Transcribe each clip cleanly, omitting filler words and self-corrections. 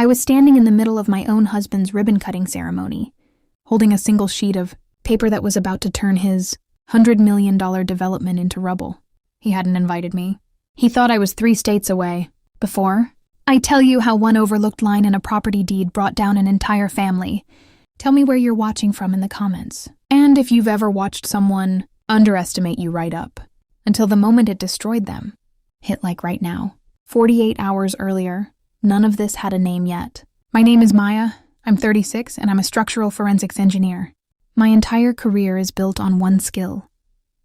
I was standing in the middle of my own husband's ribbon-cutting ceremony, holding a single sheet of paper that was about to turn his $100 million development into rubble. He hadn't invited me. He thought I was 3 states away. Before I tell you how one overlooked line in a property deed brought down an entire family, tell me where you're watching from in the comments. And if you've ever watched someone underestimate you right up, until the moment it destroyed them. Hit like right now. 48 hours earlier, none of this had a name yet. My name is Maya, I'm 36, and I'm a structural forensics engineer. My entire career is built on one skill: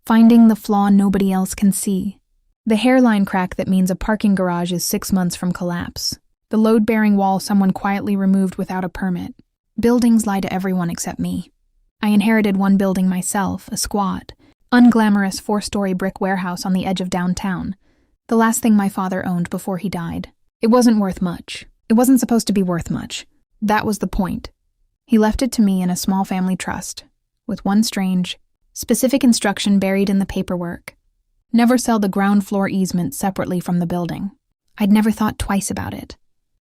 finding the flaw nobody else can see. The hairline crack that means a parking garage is 6 months from collapse. The load-bearing wall someone quietly removed without a permit. Buildings lie to everyone except me. I inherited one building myself, a squat, unglamorous 4-story brick warehouse on the edge of downtown. The last thing my father owned before he died. It wasn't worth much. It wasn't supposed to be worth much. That was the point. He left it to me in a small family trust, with one strange, specific instruction buried in the paperwork: never sell the ground floor easement separately from the building. I'd never thought twice about it.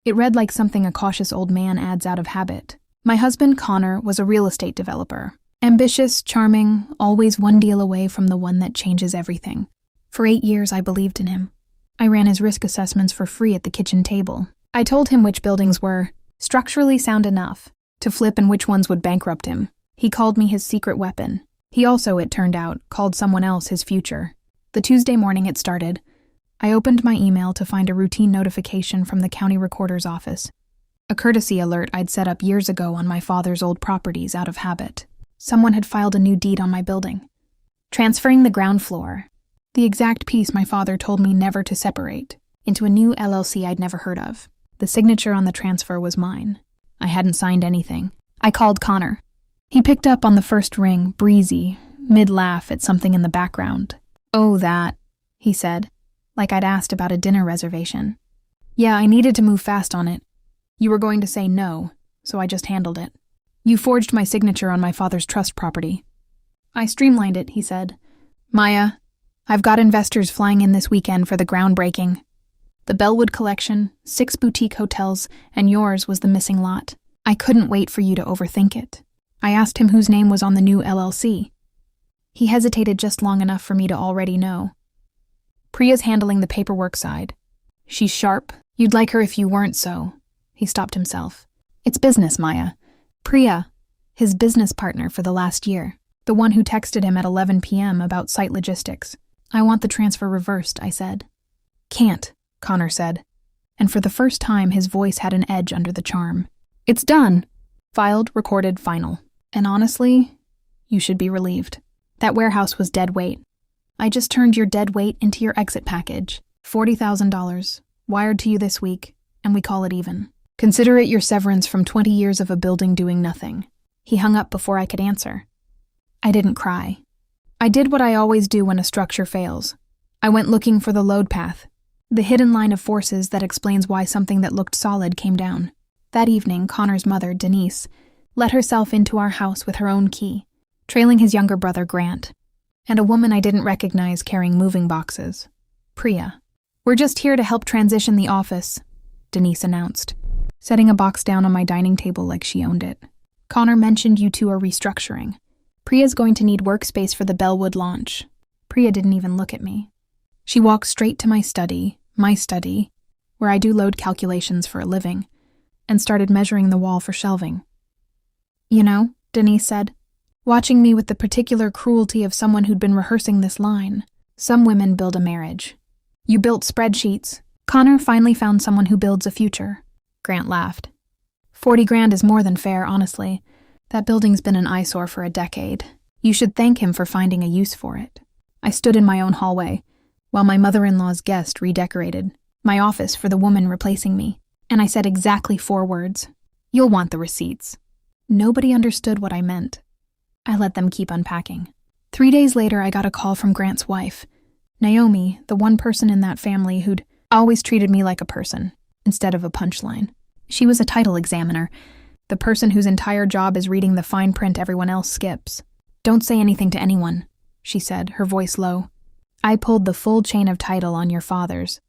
It read like something a cautious old man adds out of habit. My husband, Connor, was a real estate developer. Ambitious, charming, always one deal away from the one that changes everything. For 8 years, I believed in him. I ran his risk assessments for free at the kitchen table. I told him which buildings were structurally sound enough to flip and which ones would bankrupt him. He called me his secret weapon. He also, it turned out, called someone else his future. The Tuesday morning it started, I opened my email to find a routine notification from the county recorder's office. A courtesy alert I'd set up years ago on my father's old properties out of habit. Someone had filed a new deed on my building, transferring the ground floor, the exact piece my father told me never to separate, into a new LLC I'd never heard of. The signature on the transfer was mine. I hadn't signed anything. I called Connor. He picked up on the first ring, breezy, mid-laugh at something in the background. "Oh, that," he said, like I'd asked about a dinner reservation. "Yeah, I needed to move fast on it. You were going to say no, so I just handled it. You forged my signature on my father's trust property." "I streamlined it," he said. "Maya, I've got investors flying in this weekend for the groundbreaking. The Bellwood collection, 6 boutique hotels, and yours was the missing lot. I couldn't wait for you to overthink it." I asked him whose name was on the new LLC. He hesitated just long enough for me to already know. "Priya's handling the paperwork side. She's sharp. You'd like her if you weren't so." He stopped himself. "It's business, Maya. Priya, his business partner for the last year, the one who texted him at 11 p.m. about site logistics. I want the transfer reversed," I said. "Can't," Connor said, and for the first time his voice had an edge under the charm. "It's done. Filed, recorded, final. And honestly, you should be relieved. That warehouse was dead weight. I just turned your dead weight into your exit package. $40,000, wired to you this week, and we call it even. Consider it your severance from 20 years of a building doing nothing." He hung up before I could answer. I didn't cry. I did what I always do when a structure fails. I went looking for the load path, the hidden line of forces that explains why something that looked solid came down. That evening, Connor's mother, Denise, let herself into our house with her own key, trailing his younger brother, Grant, and a woman I didn't recognize carrying moving boxes. Priya. "We're just here to help transition the office," Denise announced, setting a box down on my dining table like she owned it. "Connor mentioned you two are restructuring. Priya's going to need workspace for the Bellwood launch." Priya didn't even look at me. She walked straight to my study, where I do load calculations for a living, and started measuring the wall for shelving. "You know," Denise said, watching me with the particular cruelty of someone who'd been rehearsing this line, "some women build a marriage. You built spreadsheets. Connor finally found someone who builds a future." Grant laughed. 40 grand is more than fair, honestly. That building's been an eyesore for a decade. You should thank him for finding a use for it. I stood in my own hallway, while my mother-in-law's guest redecorated my office for the woman replacing me, and I said exactly 4 words. "You'll want the receipts." Nobody understood what I meant. I let them keep unpacking. 3 days later, I got a call from Grant's wife, Naomi, the one person in that family who'd always treated me like a person, instead of a punchline. She was a title examiner, the person whose entire job is reading the fine print everyone else skips. "Don't say anything to anyone," she said, her voice low. "I pulled the full chain of title on your father's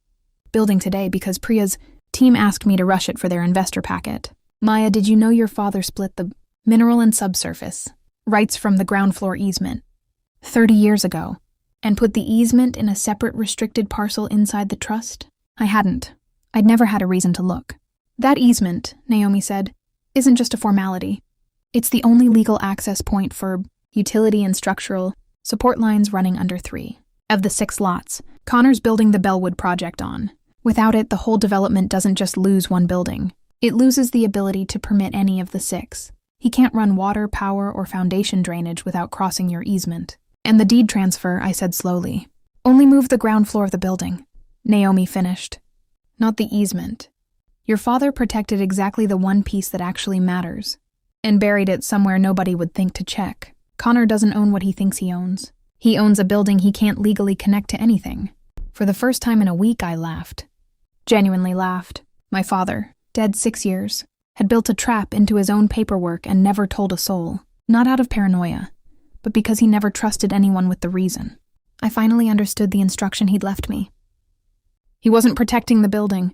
building today because Priya's Team asked me to rush it for their investor packet. Maya, did you know your father split the mineral and subsurface rights from the ground floor easement 30 years ago and put the easement in a separate restricted parcel inside the trust? I hadn't. I'd never had a reason to look. That easement, Naomi said, isn't just a formality. It's the only legal access point for utility and structural support lines running under 3 of the 6 lots Connor's building the Bellwood project on. Without it, the whole development doesn't just lose one building. It loses the ability to permit any of the 6. He can't run water, power, or foundation drainage without crossing your easement. And the deed transfer, I said slowly. Only move the ground floor of the building. Naomi finished. Not the easement. Your father protected exactly the one piece that actually matters, and buried it somewhere nobody would think to check. Connor doesn't own what he thinks he owns. He owns a building he can't legally connect to anything. For the first time in a week, I laughed. Genuinely laughed. My father, dead 6 years, had built a trap into his own paperwork and never told a soul. Not out of paranoia, but because he never trusted anyone with the reason. I finally understood the instruction he'd left me. He wasn't protecting the building.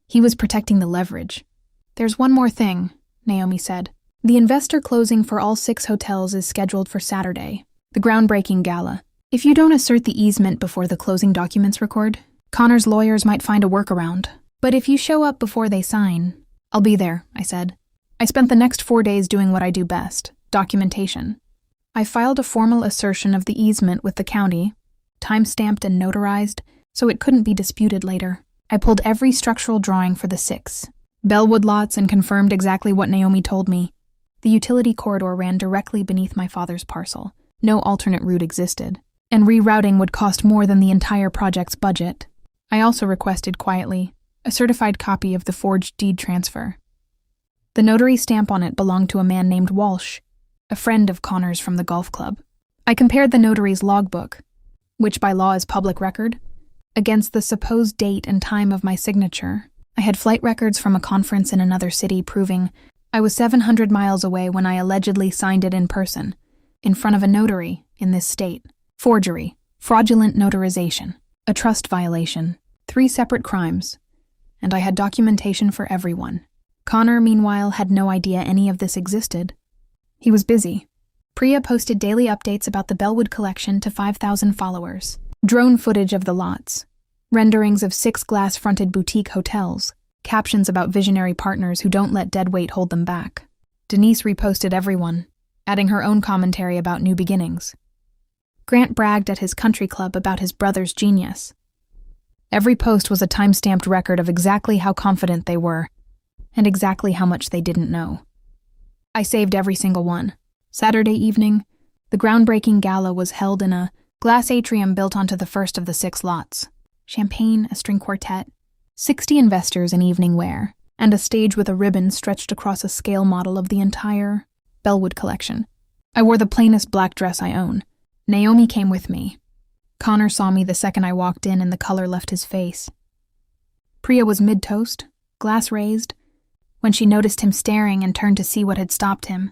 He was protecting the leverage. There's one more thing, Naomi said. The investor closing for all 6 hotels is scheduled for Saturday, the groundbreaking gala. If you don't assert the easement before the closing documents record, Connor's lawyers might find a workaround. But if you show up before they sign, I'll be there, I said. I spent the next 4 days doing what I do best, documentation. I filed a formal assertion of the easement with the county, time-stamped and notarized, so it couldn't be disputed later. I pulled every structural drawing for the 6 Bellwood lots and confirmed exactly what Naomi told me. The utility corridor ran directly beneath my father's parcel. No alternate route existed, and rerouting would cost more than the entire project's budget. I also requested quietly a certified copy of the forged deed transfer. The notary stamp on it belonged to a man named Walsh, a friend of Connor's from the golf club. I compared the notary's logbook, which by law is public record, against the supposed date and time of my signature. I had flight records from a conference in another city proving I was 700 miles away when I allegedly signed it in person, in front of a notary in this state. Forgery, fraudulent notarization, a trust violation, 3 separate crimes, and I had documentation for everyone. Connor, meanwhile, had no idea any of this existed. He was busy. Priya posted daily updates about the Bellwood collection to 5,000 followers. Drone footage of the lots, renderings of 6 glass-fronted boutique hotels, captions about visionary partners who don't let dead weight hold them back. Denise reposted everyone, adding her own commentary about new beginnings. Grant bragged at his country club about his brother's genius. Every post was a time-stamped record of exactly how confident they were, and exactly how much they didn't know. I saved every single one. Saturday evening, the groundbreaking gala was held in a glass atrium built onto the first of the 6 lots. Champagne, a string quartet, 60 investors in evening wear, and a stage with a ribbon stretched across a scale model of the entire Bellwood collection. I wore the plainest black dress I own. Naomi came with me. Connor saw me the second I walked in and the color left his face. Priya was mid-toast, glass raised, when she noticed him staring and turned to see what had stopped him.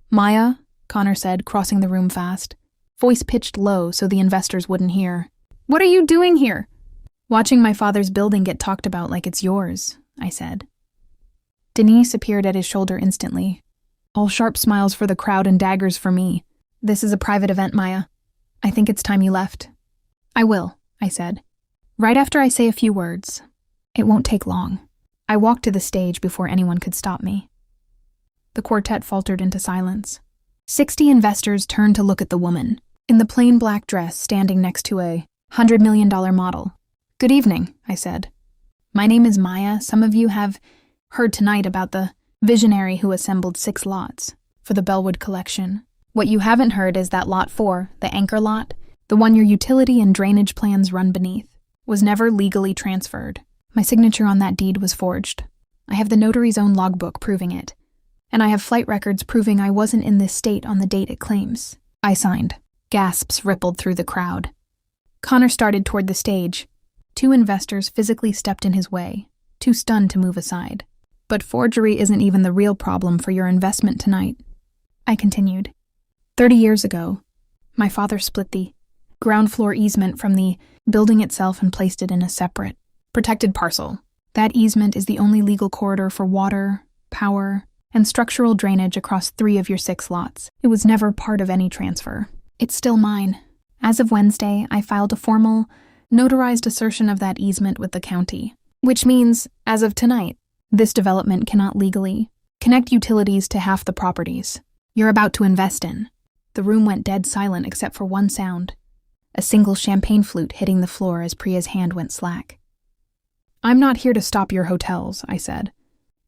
Maya, Connor said, crossing the room fast, voice pitched low so the investors wouldn't hear. What are you doing here? Watching my father's building get talked about like it's yours, I said. Denise appeared at his shoulder instantly. All sharp smiles for the crowd and daggers for me. This is a private event, Maya. I think it's time you left. I will, I said. Right after I say a few words. It won't take long. I walked to the stage before anyone could stop me. The quartet faltered into silence. 60 investors turned to look at the woman, in the plain black dress standing next to a $100 million model. Good evening, I said. My name is Maya. Some of you have heard tonight about the visionary who assembled 6 lots for the Bellwood collection. What you haven't heard is that Lot 4, the anchor lot, the one your utility and drainage plans run beneath, was never legally transferred. My signature on that deed was forged. I have the notary's own logbook proving it, and I have flight records proving I wasn't in this state on the date it claims. I signed. Gasps rippled through the crowd. Connor started toward the stage. 2 investors physically stepped in his way, too stunned to move aside. But forgery isn't even the real problem for your investment tonight. I continued. 30 years ago, my father split the ground floor easement from the building itself and placed it in a separate, protected parcel That easement is the only legal corridor for water, power, and structural drainage across 3 of your 6 lots. It was never part of any transfer. It's still mine. As of Wednesday, I filed a formal, notarized assertion of that easement with the county, which means, as of tonight, this development cannot legally connect utilities to half the properties you're about to invest in. The room went dead silent except for one sound, a single champagne flute hitting the floor as Priya's hand went slack. "I'm not here to stop your hotels," I said.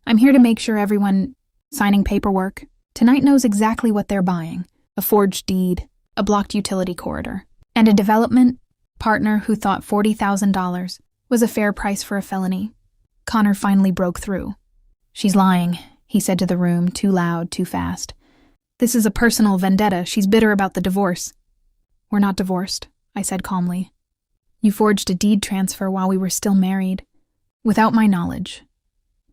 "I'm here to make sure everyone signing paperwork tonight knows exactly what they're buying: a forged deed, a blocked utility corridor, and a development partner who thought $40,000 was a fair price for a felony." Connor finally broke through. "She's lying," he said to the room, too loud, too fast. "This is a personal vendetta. She's bitter about the divorce." "We're not divorced," I said calmly. "You forged a deed transfer while we were still married, without my knowledge,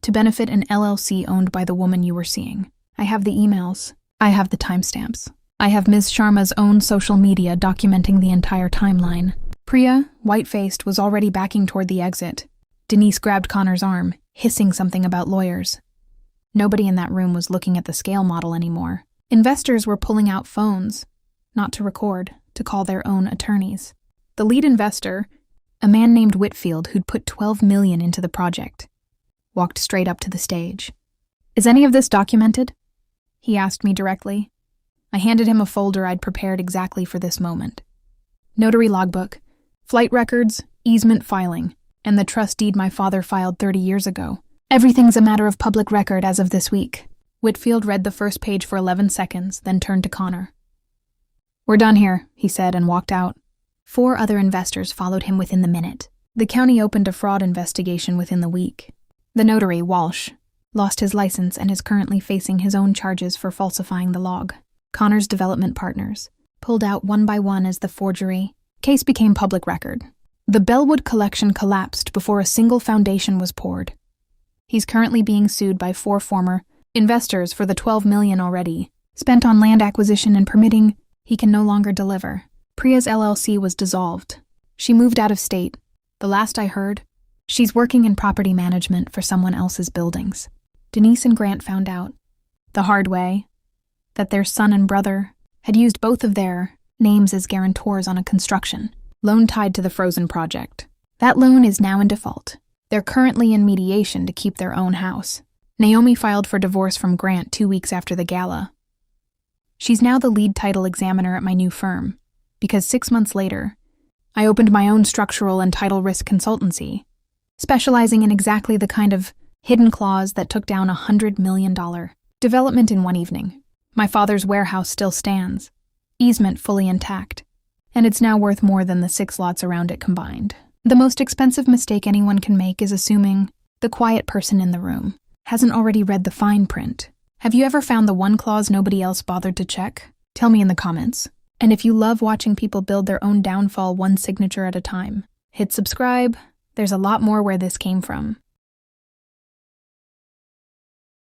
to benefit an LLC owned by the woman you were seeing. I have the emails. I have the timestamps. I have Ms. Sharma's own social media documenting the entire timeline." Priya, white-faced, was already backing toward the exit. Denise grabbed Connor's arm, hissing something about lawyers. Nobody in that room was looking at the scale model anymore. Investors were pulling out phones, not to record, to call their own attorneys. The lead investor, a man named Whitfield who'd put $12 million into the project, walked straight up to the stage. "Is any of this documented?" he asked me directly. I handed him a folder I'd prepared exactly for this moment. Notary logbook, flight records, easement filing, and the trust deed my father filed 30 years ago. "Everything's a matter of public record as of this week." Whitfield read the first page for 11 seconds, then turned to Connor. "We're done here," he said and walked out. 4 other investors followed him within the minute. The county opened a fraud investigation within the week. The notary, Walsh, lost his license and is currently facing his own charges for falsifying the log. Connor's development partners pulled out one by one as the forgery case became public record. The Bellwood collection collapsed before a single foundation was poured. He's currently being sued by 4 former investors for the $12 million already spent on land acquisition and permitting he can no longer deliver. Priya's LLC was dissolved. She moved out of state. The last I heard, she's working in property management for someone else's buildings. Denise and Grant found out, the hard way, that their son and brother had used both of their names as guarantors on a construction loan tied to the Frozen project. That loan is now in default. They're currently in mediation to keep their own house. Naomi filed for divorce from Grant 2 weeks after the gala. She's now the lead title examiner at my new firm, because 6 months later, I opened my own structural and title risk consultancy, specializing in exactly the kind of hidden clause that took down $100 million development in one evening. My father's warehouse still stands, easement fully intact, and it's now worth more than the 6 lots around it combined. The most expensive mistake anyone can make is assuming the quiet person in the room hasn't already read the fine print. Have you ever found the one clause nobody else bothered to check? Tell me in the comments. And if you love watching people build their own downfall one signature at a time, hit subscribe. There's a lot more where this came from.